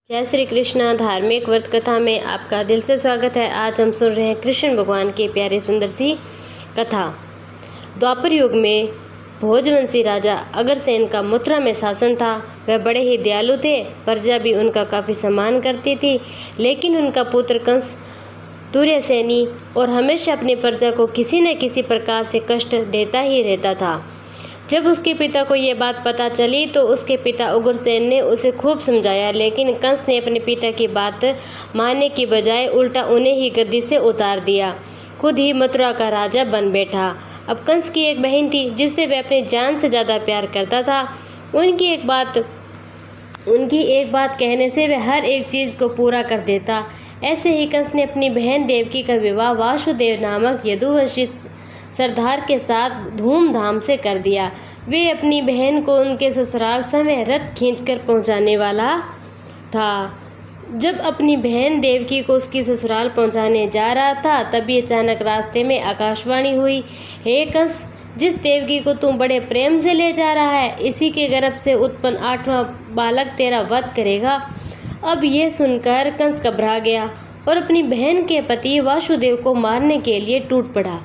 जय श्री कृष्णा। धार्मिक व्रत कथा में आपका दिल से स्वागत है। आज हम सुन रहे हैं कृष्ण भगवान की प्यारी सुंदर सी कथा। द्वापर युग में भोजवंशी राजा अग्रसेन का मथुरा में शासन था। वह बड़े ही दयालु थे। प्रजा भी उनका काफ़ी सम्मान करती थी, लेकिन उनका पुत्र कंस दुर्योधनी और हमेशा अपनी प्रजा को किसी न किसी प्रकार से कष्ट देता ही रहता था। जब उसके पिता को ये बात पता चली तो उसके पिता उग्रसेन ने उसे खूब समझाया, लेकिन कंस ने अपने पिता की बात मानने की बजाय उल्टा उन्हें ही गद्दी से उतार दिया। खुद ही मथुरा का राजा बन बैठा। अब कंस की एक बहन थी जिससे वह अपनी जान से ज़्यादा प्यार करता था। उनकी एक बात कहने से वह हर एक चीज़ को पूरा कर देता। ऐसे ही कंस ने अपनी बहन देवकी का विवाह वासुदेव नामक यदुवंशी सरदार के साथ धूमधाम से कर दिया। वे अपनी बहन को उनके ससुराल समय रथ खींचकर पहुंचाने वाला था। जब अपनी बहन देवकी को उसकी ससुराल पहुंचाने जा रहा था, तभी अचानक रास्ते में आकाशवाणी हुई, हे कंस, जिस देवकी को तुम बड़े प्रेम से ले जा रहा है, इसी के गर्भ से उत्पन्न 8वां बालक तेरा वध करेगा। अब ये सुनकर कंस घबरा गया और अपनी बहन के पति वासुदेव को मारने के लिए टूट पड़ा।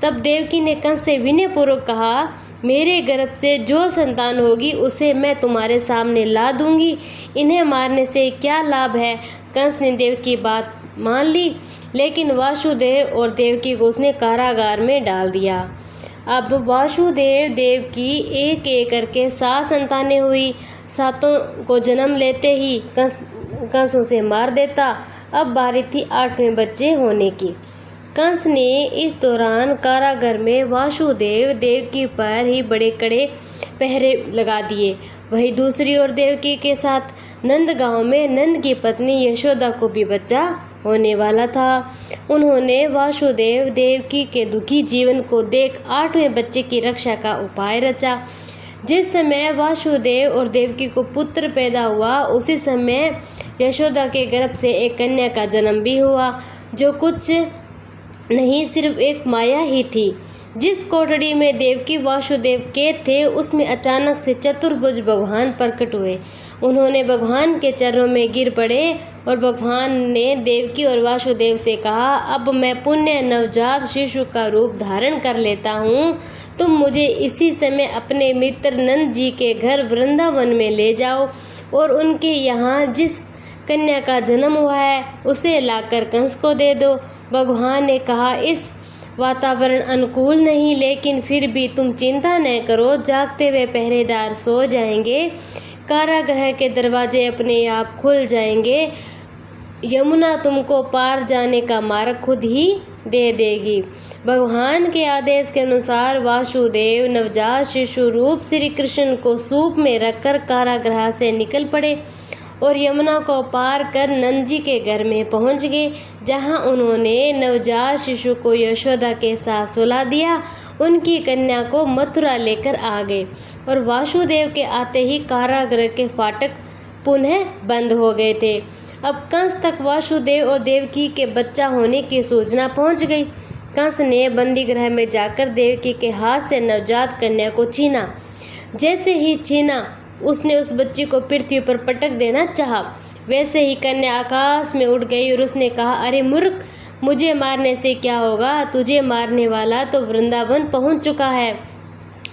तब देवकी ने कंस से विनयपूर्वक कहा, मेरे गर्भ से जो संतान होगी उसे मैं तुम्हारे सामने ला दूंगी। इन्हें मारने से क्या लाभ है। कंस ने देव की बात मान ली, लेकिन वासुदेव और देवकी को उसने कारागार में डाल दिया। अब वासुदेव देवकी एक एक करके 7 संतानें हुई। 7 को जन्म लेते ही कंस उसे मार देता। अब बारी थी 8वें बच्चे होने की। कंस ने इस दौरान कारागार में वासुदेव देवकी पर ही बड़े कड़े पहरे लगा दिए। वहीं दूसरी ओर देवकी के साथ नंद गांव में नंद की पत्नी यशोदा को भी बच्चा होने वाला था। उन्होंने वासुदेव देवकी के दुखी जीवन को देख 8वें बच्चे की रक्षा का उपाय रचा। जिस समय वासुदेव और देवकी को पुत्र पैदा हुआ, उसी समय यशोदा के गर्भ से एक कन्या का जन्म भी हुआ, जो कुछ नहीं सिर्फ एक माया ही थी। जिस कोठरी में देवकी वासुदेव कैद थे, उसमें अचानक से चतुर्भुज भगवान प्रकट हुए। उन्होंने भगवान के चरणों में गिर पड़े और भगवान ने देवकी और वासुदेव से कहा, अब मैं पुण्य नवजात शिशु का रूप धारण कर लेता हूँ। तुम मुझे इसी समय अपने मित्र नंद जी के घर वृंदावन में ले जाओ और उनके यहाँ जिस कन्या का जन्म हुआ है उसे लाकर कंस को दे दो। भगवान ने कहा, इस वातावरण अनुकूल नहीं, लेकिन फिर भी तुम चिंता न करो, जागते हुए पहरेदार सो जाएंगे। कारागृह के दरवाजे अपने आप खुल जाएंगे। यमुना तुमको पार जाने का मार्ग खुद ही दे देगी। भगवान के आदेश के अनुसार वासुदेव नवजात शिशु रूप श्री कृष्ण को सूप में रखकर कारागृह से निकल पड़े और यमुना को पार कर नंद जी के घर में पहुंच गए, जहां उन्होंने नवजात शिशु को यशोदा के साथ सुला दिया। उनकी कन्या को मथुरा लेकर आ गए और वासुदेव के आते ही कारागृह के फाटक पुनः बंद हो गए थे। अब कंस तक वासुदेव और देवकी के बच्चा होने की सूचना पहुंच गई। कंस ने बंदी गृह में जाकर देवकी के हाथ से नवजात कन्या को छीना। जैसे ही छीना, उसने उस बच्ची को पृथ्वी पर पटक देना चाहा। वैसे ही कन्या आकाश में उड़ गई और उसने कहा, अरे मूर्ख, मुझे मारने से क्या होगा। तुझे मारने वाला तो वृंदावन पहुंच चुका है।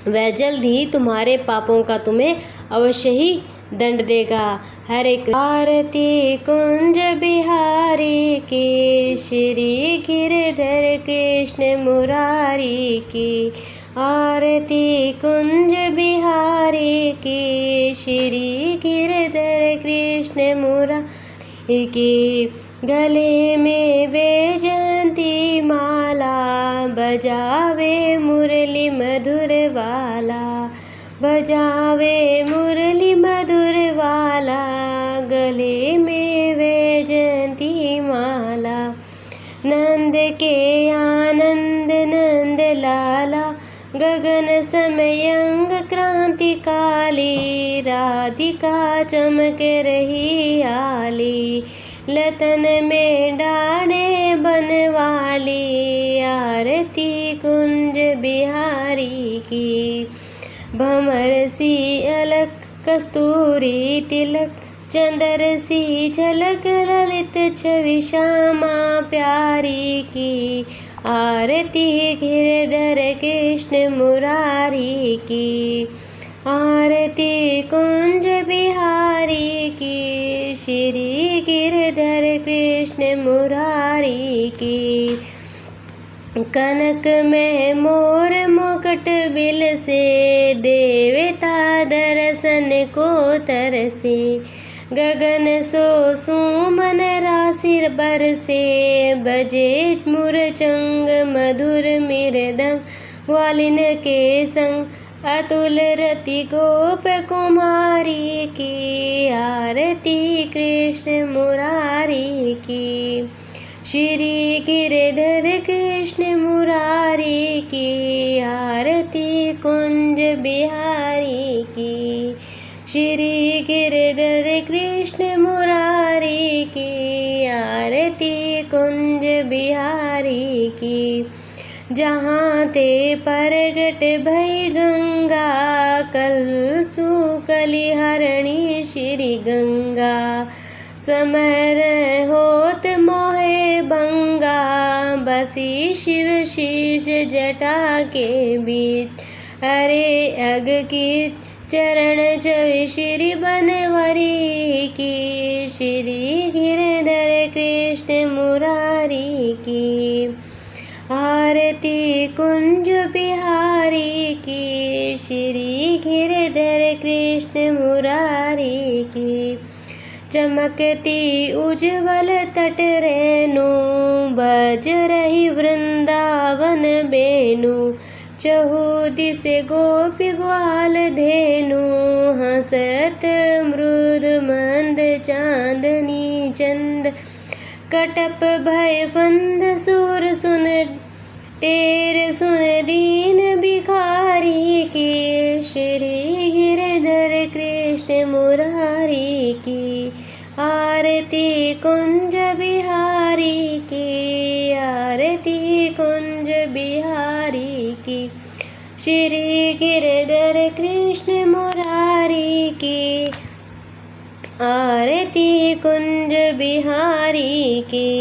वह जल्द ही तुम्हारे पापों का तुम्हें अवश्य ही दंड देगा। हरे आरती कुंज बिहारी की, श्री गिरधर कृष्ण मुरारी की। आरती कुंज बिहारी की, श्री गिरधर कृष्ण मुरारी की। गले में वैजयंती माला, बजावे मुरली मधुर वाला। बजावे मुरली मधुर वाला, गले में वैजयंती माला। नंद के आनंद नंद लाला, गगन समयंग क्रांति काली। राधिका चमक रही आली, लतन में डाढ़े बनवाली। आरती कुंज बिहारी की। भमर सी अलक कस्तूरी तिलक, चंद्र सी झलक ललित छवि श्यामा प्यारी की, आरती गिरधर कृष्ण मुरारी की, आरती कुंज बिहारी की, श्री गिरधर कृष्ण मुरारी की। कनक में मोर मुकुट बिल से, देवता दर्शन को तरसे, गगन सो सुमन राशि बरसे, बजे मुरचंग मधुर मृदंग ग्वालिन के संग, अतुल रति गोप कुमारी की, आरती कृष्ण मुरारी की, श्री गिरधर कृष्ण मुरारी की, आरती कुंज बिहारी की, श्री गिरधर कृष्ण मुरारी की, आरती कुंज बिहारी की। जहाँ ते प्रगट भई गंगा, कल सुकली हरणी श्री गंगा, समर होत मोहे भंगा, बसी शिव शीश जटा के बीच, अरे अग की चरण छवि श्री बनवरी की, श्री गिरधर कृष्ण मुरारी की, आरती कुंज बिहारी की, श्री गिरधर कृष्ण मुरारी की। चमकती उज्ज्वल तट रेणु, बज रही वृंदावन बेनु, चहु दिसे गोपी ग्वाल धेनु, हंसत मृद मंद चांदनी चंद, कटप भय फंद सुर सुन टेर सुन दीन भिखारी की, श्री गिरधर कृष्ण मुरारी की, आरती कुंज बिहारी की, आरती कुंज बिहारी की, श्री गिरधर कृष्ण मुरारी की, आरती कुंज बिहारी की।